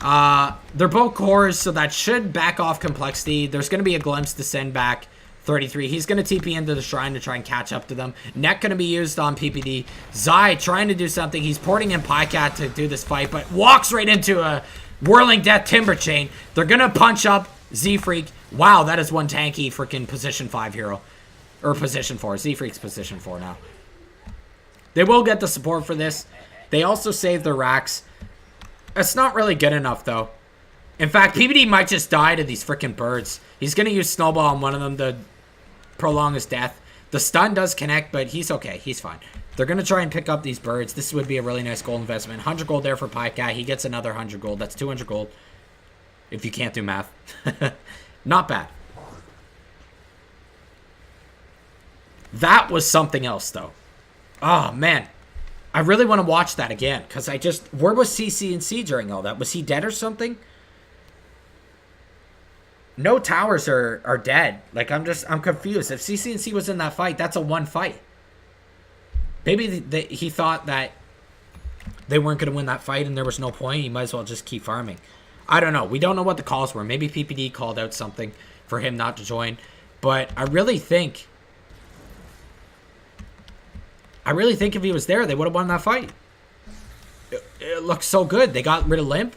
They're both cores, so that should back off Complexity. There's going to be a glimpse to send back 33. He's going to TP into the Shrine to try and catch up to them. Neck going to be used on PPD. Zai trying to do something. He's porting in Pycat to do this fight, but walks right into a Whirling Death Timber Chain. They're going to punch up Z-Freak. Wow, that is one tanky freaking position 5 hero. Or position 4. Z-Freak's position 4 now. They will get the support for this. They also save their racks. It's not really good enough, though. In fact, PPD might just die to these freaking birds. He's going to use Snowball on one of them to prolong his death. The stun does connect, but he's okay. He's fine. They're going to try and pick up these birds. This would be a really nice gold investment. 100 gold there for Pycat. He gets another 100 gold. That's 200 gold. If you can't do math. Not bad. That was something else, though. Oh, man. I really want to watch that again. Because I just... Where was CCNC during all that? Was he dead or something? No towers are dead. Like, I'm confused. If CCNC was in that fight, that's a 1 fight. Maybe he thought that they weren't going to win that fight and there was no point. He might as well just keep farming. I don't know. We don't know what the calls were. Maybe PPD called out something for him not to join. But I really think if he was there, they would have won that fight. It looks so good. They got rid of Limp.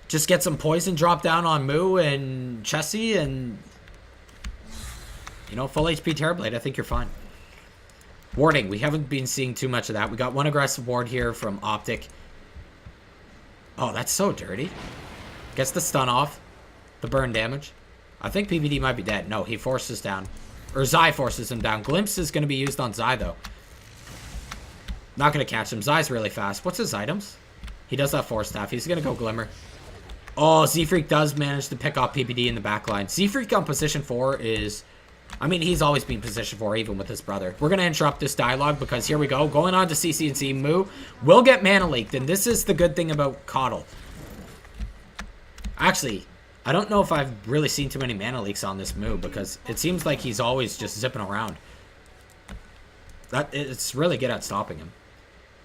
Just get some poison drop down on Moo and Chessie and, you know, full HP Terrorblade. I think you're fine. Warding. We haven't been seeing too much of that. We got one aggressive ward here from Optic. Oh, that's so dirty. Gets the stun off. The burn damage. I think PPD might be dead. No, he forces down. Or Zai forces him down. Glimpse is going to be used on Zai, though. Not going to catch him. Zai's really fast. What's his items? He does have 4 staff. He's going to go Glimmer. Oh, Z-Freak does manage to pick off PPD in the back line. Z-Freak on position 4 is... I mean, he's always been position 4, even with his brother. We're going to interrupt this dialogue because here we go. Going on to CCNC. Moo will get mana leaked, and this is the good thing about Coddle. Actually, I don't know if I've really seen too many mana leaks on this Moo because it seems like he's always just zipping around. It's really good at stopping him.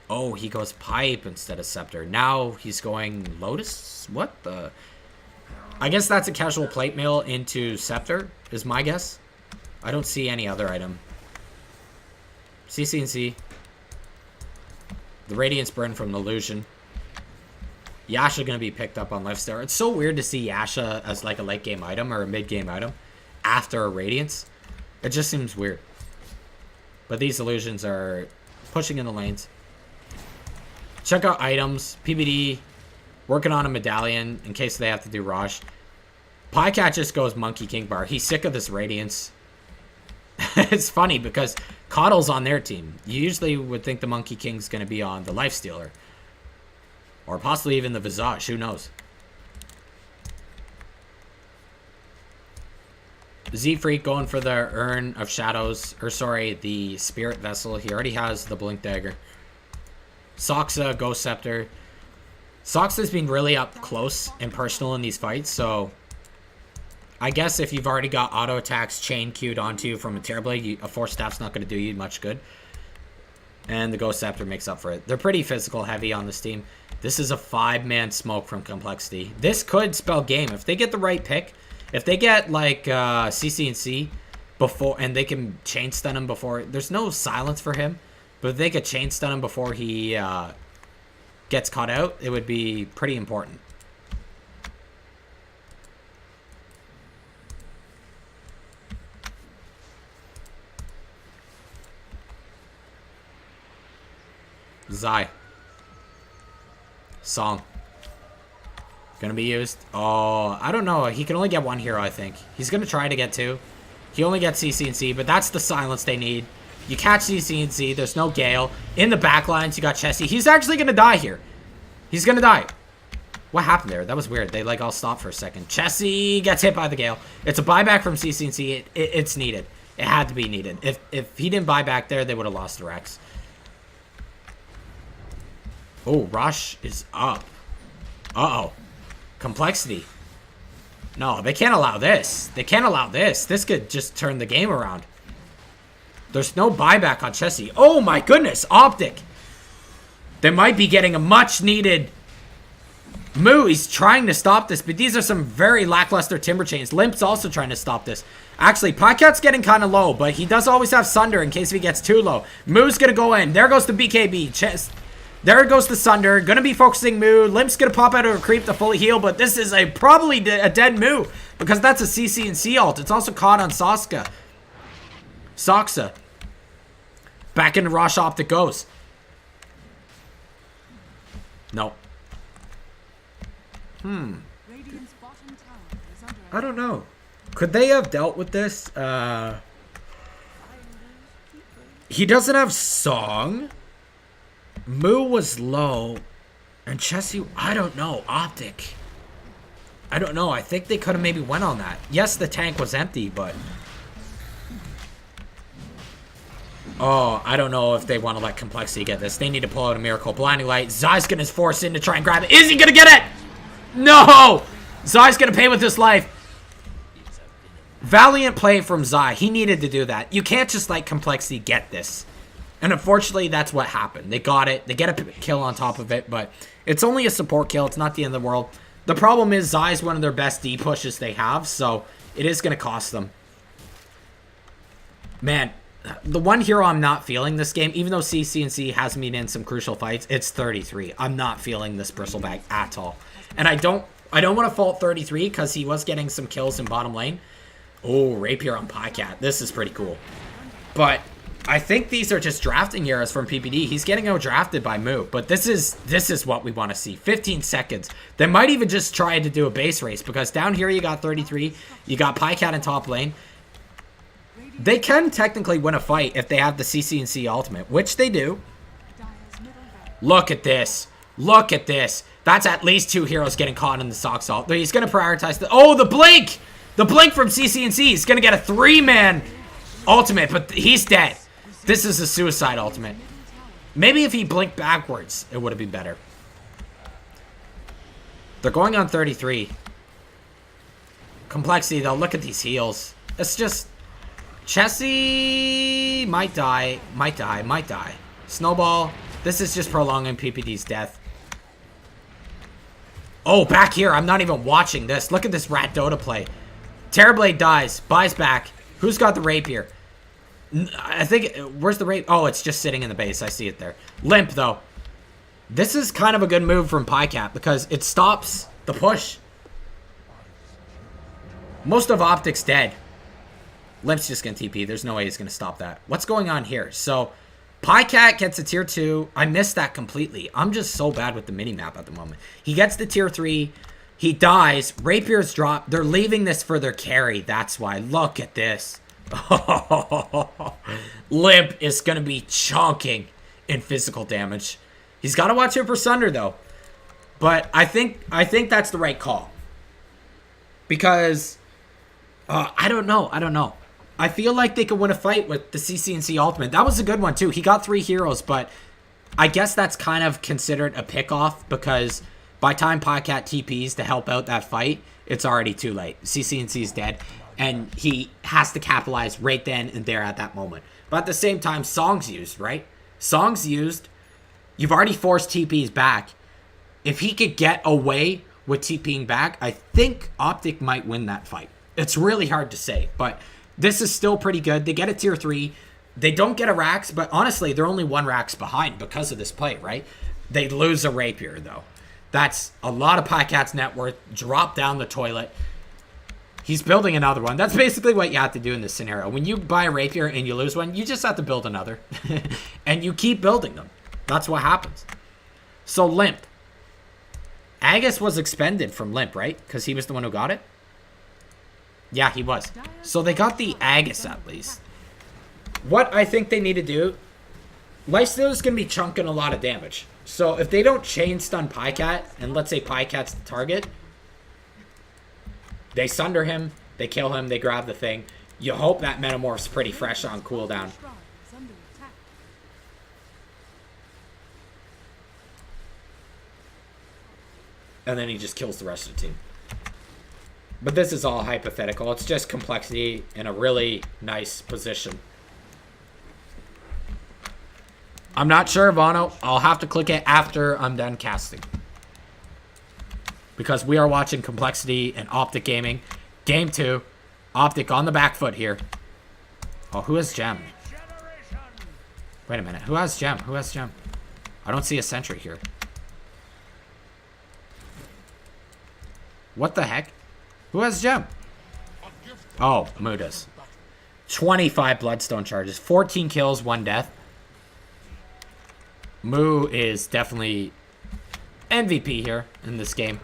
Oh, he goes Pipe instead of Scepter. Now he's going Lotus? What the... I guess that's a casual plate mail into Scepter, is my guess. I don't see any other item. CCNC. The Radiance Burn from the Illusion. Yasha going to be picked up on Lifesteal. It's so weird to see Yasha as like a late game item or a mid game item after a Radiance. It just seems weird. But these Illusions are pushing in the lanes. Check out items. PBD working on a medallion in case they have to do Raj. Pycat just goes Monkey King Bar. He's sick of this Radiance. It's funny because Coddle's on their team. You usually would think the Monkey King's going to be on the Lifestealer. Or possibly even the Visage. Who knows? Z-Freak going for the Urn of Shadows. Or sorry, the Spirit Vessel. He already has the Blink Dagger. Soxa, Ghost Scepter. Soxa's been really up close and personal in these fights, so I guess if you've already got auto attacks chain queued onto you from a Terrorblade, a Force Staff's not going to do you much good. And the Ghost Scepter makes up for it. They're pretty physical heavy on this team. This is a 5-man smoke from Complexity. This could spell game. If they get the right pick, if they get like CCNC before, and they can chain stun him before, there's no silence for him. But if they could chain stun him before he gets caught out, it would be pretty important. Zai. Song. Gonna be used. Oh, I don't know. He can only get one hero, I think. He's gonna try to get two. He only gets CC&C, but that's the silence they need. You catch CC&C. There's no Gale. In the backlines, you got Chessie. He's actually gonna die here. He's gonna die. What happened there? That was weird. They, like, all stopped for a second. Chessie gets hit by the Gale. It's a buyback from CC&C. It's needed. It had to be needed. If he didn't buy back there, they would have lost the Rex. Oh, Rush is up. Uh-oh. Complexity. No, they can't allow this. They can't allow this. This could just turn the game around. There's no buyback on Chessie. Oh my goodness, Optic. They might be getting a much-needed Moo. He's trying to stop this, but these are some very lackluster Timber Chains. Limp's also trying to stop this. Actually, Podcat's getting kind of low, but he does always have Sunder in case if he gets too low. Moo's going to go in. There goes the BKB. There goes the Sunder. Going to be focusing Moo. Limp's going to pop out of a creep to fully heal, but this is probably a dead Moo because that's a CC&C ult. It's also caught on Soxa. Back into Rosh Optic goes. No. Radiant's bottom tower is under I don't know. Could they have dealt with this? He doesn't have Song. Moo was low. And Chessie, I don't know. Optic. I don't know. I think they could have maybe went on that. Yes, the tank was empty, but... Oh, I don't know if they want to let Complexity get this. They need to pull out a Miracle. Blinding Light. Zai's going to force in to try and grab it. Is he going to get it? No! Zai's going to pay with his life. Valiant play from Zai. He needed to do that. You can't just let Complexity get this. And unfortunately, that's what happened. They got it. They get a kill on top of it, but it's only a support kill. It's not the end of the world. The problem is Zai's one of their best D pushes they have, so it is going to cost them. Man, the one hero I'm not feeling this game, even though CC&C has me in some crucial fights, it's 33. I'm not feeling this Bristlebag at all. And I don't want to fault 33 because he was getting some kills in bottom lane. Oh, Rapier on Podcat. This is pretty cool. But I think these are just drafting errors from PPD. He's getting out-drafted by Moo. But this is what we want to see. 15 seconds. They might even just try to do a base race because down here you got 33. You got Podcat in top lane. They can technically win a fight if they have the CC&C ultimate, which they do. Look at this. Look at this. That's at least 2 heroes getting caught in the Sox ult. He's going to prioritize the... Oh, the blink! The blink from CC&C. He's going to get a 3-man ultimate, but he's dead. This is a suicide ultimate. Maybe if he blinked backwards, it would have been better. They're going on 33. Complexity, though. Look at these heals. It's just... Chessie might die. Might die. Snowball. This is just prolonging PPD's death. Oh, back here. I'm not even watching this. Look at this rat Dota play. Terrorblade dies. Buys back. Who's got the rapier? I think... Where's the rapier? Oh, it's just sitting in the base. I see it there. Limp, though. This is kind of a good move from Pycat because it stops the push. Most of Optic's dead. Limp's just going to TP. There's no way he's going to stop that. What's going on here? So, Pycat gets a tier 2. I missed that completely. I'm just so bad with the minimap at the moment. He gets the tier 3. He dies. Rapier's dropped. They're leaving this for their carry. That's why. Look at this. Limp is going to be chonking in physical damage. He's got to watch out for Sunder, though. But I think that's the right call. Because, I don't know. I feel like they could win a fight with the CC&C ultimate. That was a good one, too. He got 3 heroes, but I guess that's kind of considered a pick-off because by time Podcat TPs to help out that fight, it's already too late. CC&C's dead, and he has to capitalize right then and there at that moment. But at the same time, Song's used, right? Song's used. You've already forced TPs back. If he could get away with TPing back, I think Optic might win that fight. It's really hard to say, but... This is still pretty good. They get a tier 3. They don't get a Rax, but honestly, they're only 1 Rax behind because of this play, right? They lose a Rapier, though. That's a lot of Pycat's net worth. Drop down the toilet. He's building another one. That's basically what you have to do in this scenario. When you buy a Rapier and you lose one, you just have to build another. And you keep building them. That's what happens. So Limp. Agus was expended from Limp, right? Because he was the one who got it? Yeah, he was. So they got the Agus at least. What I think they need to do... Lifestealer's going to be chunking a lot of damage. So if they don't chain stun Pycat, and let's say Pycat's the target, they sunder him, they kill him, they grab the thing. You hope that Metamorph's pretty fresh on cooldown. And then he just kills the rest of the team. But this is all hypothetical. It's just complexity in a really nice position. I'm not sure, Vano. I'll have to click it after I'm done casting. Because we are watching Complexity and Optic Gaming. Game 2. Optic on the back foot here. Oh, who has Gem? Wait a minute. Who has Gem? Who has Gem? I don't see a sentry here. What the heck? Who has Gem? Oh, Moo does. 25 Bloodstone charges. 14 kills, 1 death. Moo is definitely MVP here in this game.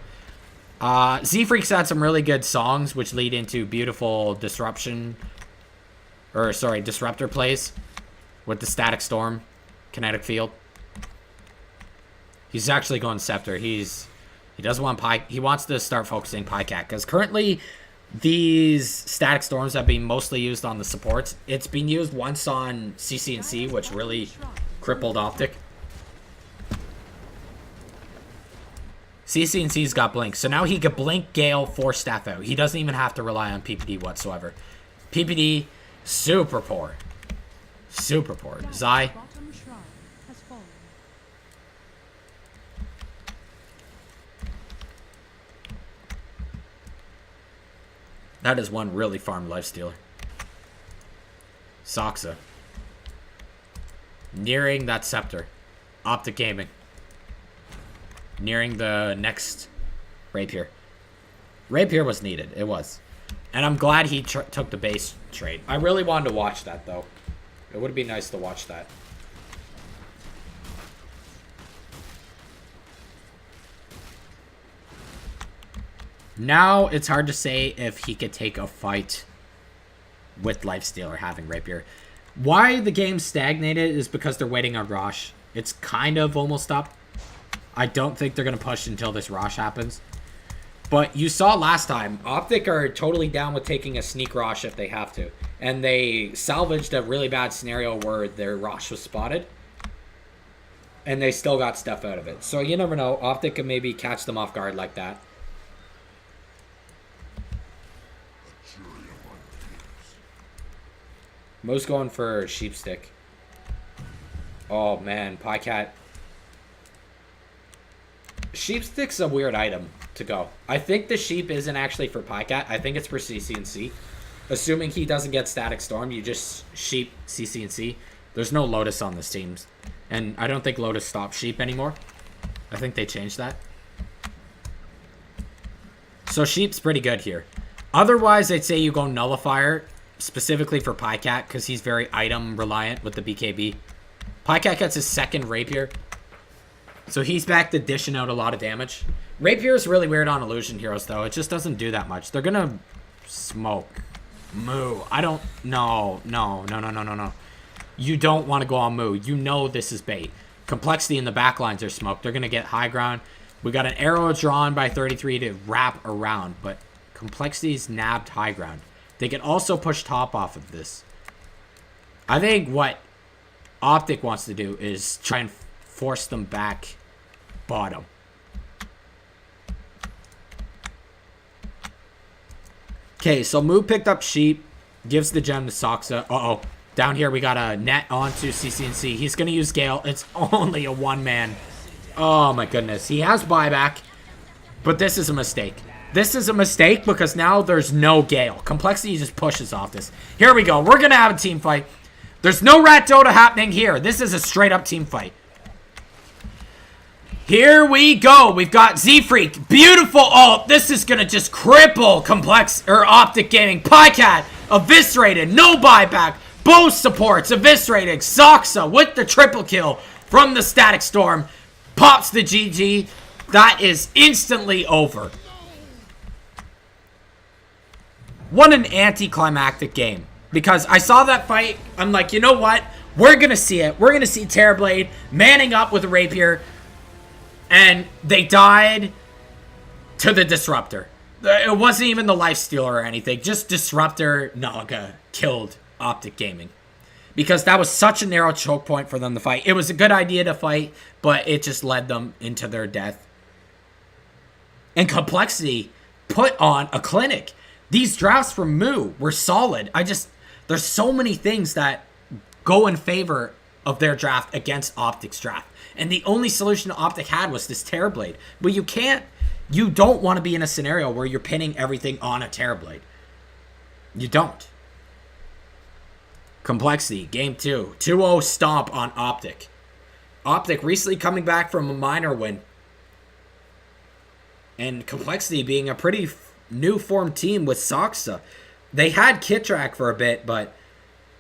Z-Freak's had some really good songs, which lead into beautiful disruptor plays with the Static Storm, Kinetic Field. He's actually going Scepter. He doesn't want he wants to start focusing Pycat, because currently these Static Storms have been mostly used on the supports. It's been used once on CC&C, which really crippled Optic. CC&C's got Blink, so now he can Blink, Gale, Force Staff out. He doesn't even have to rely on PPD whatsoever. PPD, super poor. Super poor. Zai. That is one really farmed lifestealer. Soxa. Nearing that Scepter. Optic Gaming. Nearing the next Rapier. Rapier was needed. It was. And I'm glad he took the base trade. I really wanted to watch that, though. It would be nice to watch that. Now, it's hard to say if he could take a fight with Lifestealer having Rapier. Why the game stagnated is because they're waiting on Rosh. It's kind of almost up. I don't think they're going to push until this Rosh happens. But you saw last time, Optic are totally down with taking a sneak Rosh if they have to. And they salvaged a really bad scenario where their Rosh was spotted. And they still got stuff out of it. So you never know. Optic can maybe catch them off guard like that. Mo's going for Sheepstick. Oh man, Pycat. Sheepstick's a weird item to go. I think the sheep isn't actually for Pycat. I think it's for CC&C. Assuming he doesn't get Static Storm, you just sheep CC&C. There's no Lotus on this team. And I don't think Lotus stopped sheep anymore. I think they changed that. So sheep's pretty good here. Otherwise, I'd say you go Nullifier, specifically for Pycat, because he's very item reliant with the BKB. Pycat gets his second Rapier. So he's back to dishing out a lot of damage. Rapier is really weird on Illusion Heroes, though. It just doesn't do that much. They're going to smoke. Moo. I don't... No. You don't want to go on Moo. You know this is bait. Complexity in the backlines are smoked. They're going to get high ground. We got an arrow drawn by 33 to wrap around, but Complexity's nabbed high ground. They can also push top off of this. I think what Optic wants to do is try and force them back bottom. Okay, so Moo picked up sheep, gives the gem to Soxa. Uh-oh. Down here we got a net onto CC&C. He's going to use Gale. It's only a one-man. Oh my goodness. He has buyback, but this is a mistake. This is a mistake because now there's no Gale. Complexity just pushes off this. Here we go. We're going to have a team fight. There's no Rat Dota happening here. This is a straight-up team fight. Here we go. We've got Z-Freak. Beautiful ult. This is going to just cripple Optic Gaming. Pycat eviscerated. No buyback. Both supports eviscerated. Soxa with the triple kill. from the Static Storm. Pops the GG. That is instantly over. What an anticlimactic game. Because I saw that fight. I'm like, you know what? We're going to see it. We're going to see Terrorblade manning up with a rapier. And they died to the Disruptor. It wasn't even the Lifestealer or anything. Just Disruptor Naga killed Optic Gaming. Because that was such a narrow choke point for them to fight. It was a good idea to fight, but it just led them into their death. And Complexity put on a clinic. These drafts from Moo were solid. There's so many things that go in favor of their draft against Optic's draft. And the only solution Optic had was this Terrorblade. But you don't want to be in a scenario where you're pinning everything on a Terrorblade. You don't. Complexity, game 2. 2-0 stomp on Optic. Optic recently coming back from a minor win. And Complexity being a pretty new formed team with Soxa. They had Kitrak for a bit, but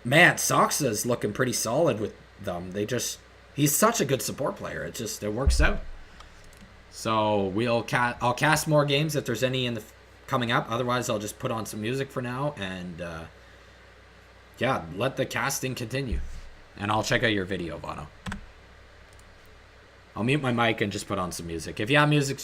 man, Soxa's looking pretty solid with them. He's such a good support player. It works out. So I'll cast more games if there's any coming up. Otherwise, I'll just put on some music for now and yeah, let the casting continue. And I'll check out your video, Vano. I'll mute my mic and just put on some music. If you have music